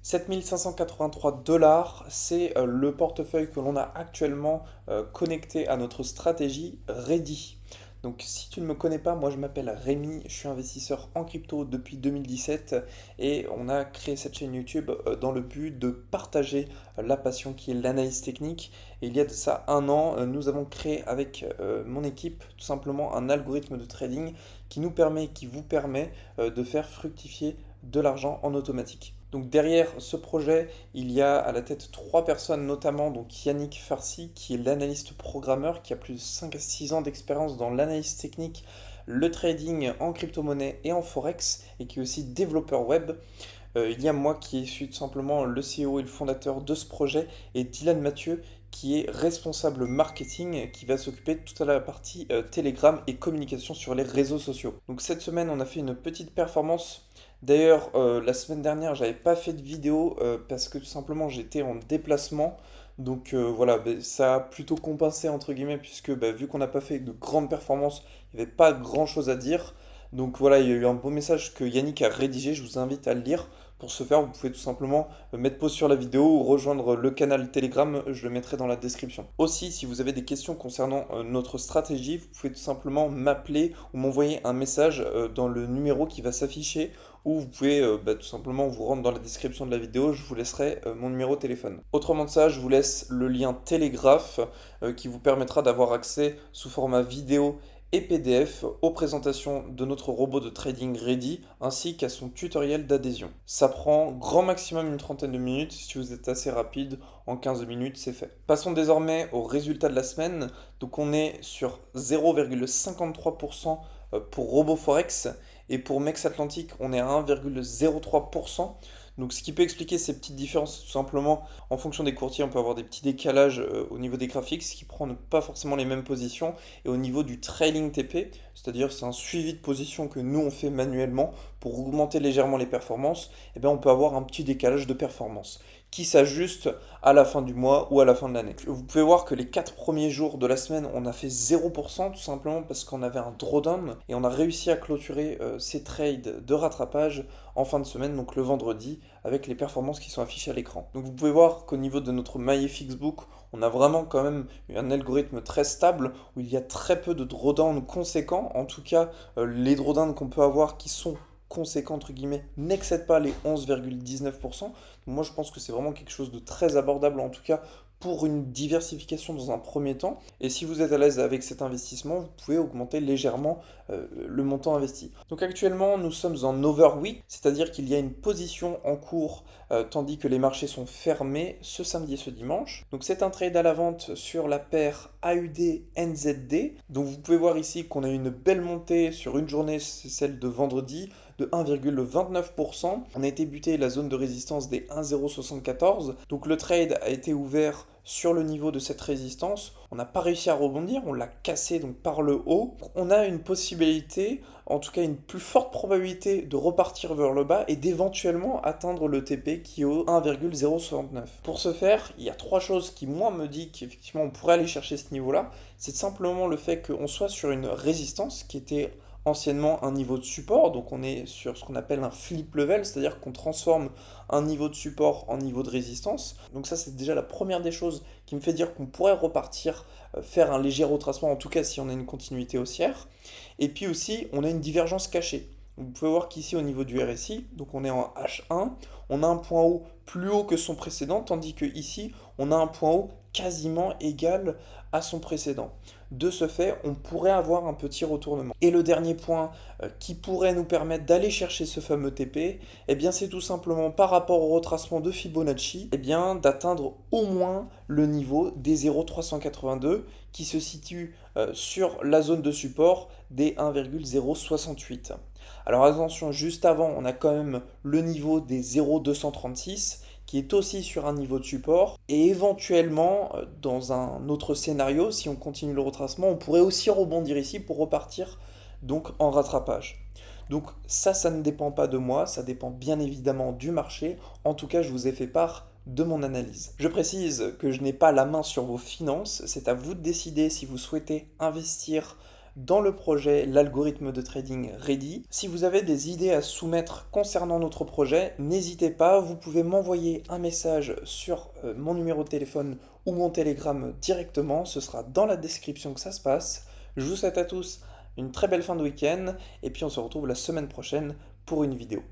$7 583, c'est le portefeuille que l'on a actuellement connecté à notre stratégie Ready. Donc si tu ne me connais pas, moi je m'appelle Rémi, je suis investisseur en crypto depuis 2017 et on a créé cette chaîne YouTube dans le but de partager la passion qui est l'analyse technique. Et il y a de ça un an, nous avons créé avec mon équipe tout simplement un algorithme de trading qui nous permet, qui vous permet de faire fructifier de l'argent en automatique. Donc derrière ce projet, il y a à la tête trois personnes, notamment donc Yannick Farsi, qui est l'analyste programmeur, qui a plus de 5 à 6 ans d'expérience dans l'analyse technique, le trading en crypto-monnaie et en forex, et qui est aussi développeur web. Il y a moi qui suis tout simplement le CEO et le fondateur de ce projet, et Dylan Mathieu, qui est responsable marketing, qui va s'occuper de toute la partie Telegram et communication sur les réseaux sociaux. Donc cette semaine, on a fait une petite performance. D'ailleurs, la semaine dernière, j'avais pas fait de vidéo parce que tout simplement j'étais en déplacement. Donc voilà, ça a plutôt compensé entre guillemets, puisque vu qu'on n'a pas fait de grandes performances, il n'y avait pas grand chose à dire. Donc voilà, il y a eu un beau message que Yannick a rédigé, je vous invite à le lire. Pour ce faire, vous pouvez tout simplement mettre pause sur la vidéo ou rejoindre le canal Telegram, je le mettrai dans la description. Aussi, si vous avez des questions concernant notre stratégie, vous pouvez tout simplement m'appeler ou m'envoyer un message dans le numéro qui va s'afficher ou vous pouvez tout simplement vous rendre dans la description de la vidéo, je vous laisserai mon numéro de téléphone. Autrement de ça, je vous laisse le lien Télégraphe qui vous permettra d'avoir accès sous format vidéo et PDF aux présentations de notre robot de trading Ready ainsi qu'à son tutoriel d'adhésion. Ça prend grand maximum une trentaine de minutes, si vous êtes assez rapide, en 15 minutes c'est fait. Passons désormais aux résultats de la semaine. Donc on est sur 0,53% pour RoboForex et pour Mex Atlantic on est à 1,03%. Donc ce qui peut expliquer ces petites différences, tout simplement, en fonction des courtiers, on peut avoir des petits décalages au niveau des graphiques, ce qui prend pas forcément les mêmes positions. Et au niveau du trailing TP, c'est-à-dire c'est un suivi de position que nous on fait manuellement pour augmenter légèrement les performances, et bien on peut avoir un petit décalage de performance qui s'ajuste à la fin du mois ou à la fin de l'année. Vous pouvez voir que les 4 premiers jours de la semaine, on a fait 0% tout simplement parce qu'on avait un drawdown et on a réussi à clôturer ces trades de rattrapage en fin de semaine, donc le vendredi, avec les performances qui sont affichées à l'écran. Donc vous pouvez voir qu'au niveau de notre MyFXBook, on a vraiment quand même un algorithme très stable où il y a très peu de drawdowns conséquents. En tout cas, les drawdowns qu'on peut avoir qui sont conséquents entre guillemets n'excèdent pas les 11,19%. Moi je pense que c'est vraiment quelque chose de très abordable en tout cas pour une diversification dans un premier temps. Et si vous êtes à l'aise avec cet investissement, vous pouvez augmenter légèrement le montant investi. Donc actuellement, nous sommes en overweek, c'est-à-dire qu'il y a une position en cours tandis que les marchés sont fermés ce samedi et ce dimanche. Donc c'est un trade à la vente sur la paire AUD-NZD. Donc vous pouvez voir ici qu'on a une belle montée sur une journée, c'est celle de vendredi, de 1,29%. On a été buté la zone de résistance des 1,074. Donc le trade a été ouvert sur le niveau de cette résistance. On n'a pas réussi à rebondir, on l'a cassé donc par le haut. On a une possibilité, en tout cas une plus forte probabilité de repartir vers le bas et d'éventuellement atteindre le TP qui est au 1,069. Pour ce faire, il y a trois choses qui moi me disent qu'effectivement on pourrait aller chercher ce niveau-là. C'est simplement le fait qu'on soit sur une résistance qui était anciennement un niveau de support, donc on est sur ce qu'on appelle un flip level, c'est-à-dire qu'on transforme un niveau de support en niveau de résistance. Donc ça c'est déjà la première des choses qui me fait dire qu'on pourrait repartir, faire un léger retracement, en tout cas si on a une continuité haussière. Et puis aussi on a une divergence cachée. Vous pouvez voir qu'ici au niveau du RSI, donc on est en H1, on a un point haut plus haut que son précédent, tandis que ici on a un point haut quasiment égal à son précédent. De ce fait, on pourrait avoir un petit retournement. Et le dernier point qui pourrait nous permettre d'aller chercher ce fameux TP, eh bien c'est tout simplement par rapport au retracement de Fibonacci, eh bien d'atteindre au moins le niveau des 0,382 qui se situe sur la zone de support des 1,068. Alors attention, juste avant, on a quand même le niveau des 0,236 qui est aussi sur un niveau de support. Et éventuellement, dans un autre scénario, si on continue le retracement, on pourrait aussi rebondir ici pour repartir donc en rattrapage. Donc ça ne dépend pas de moi, ça dépend bien évidemment du marché. En tout cas, je vous ai fait part de mon analyse. Je précise que je n'ai pas la main sur vos finances, c'est à vous de décider si vous souhaitez investir dans le projet L'algorithme de trading Ready. Si vous avez des idées à soumettre concernant notre projet, n'hésitez pas, vous pouvez m'envoyer un message sur mon numéro de téléphone ou mon Telegram directement, ce sera dans la description que ça se passe. Je vous souhaite à tous une très belle fin de week-end et puis on se retrouve la semaine prochaine pour une vidéo.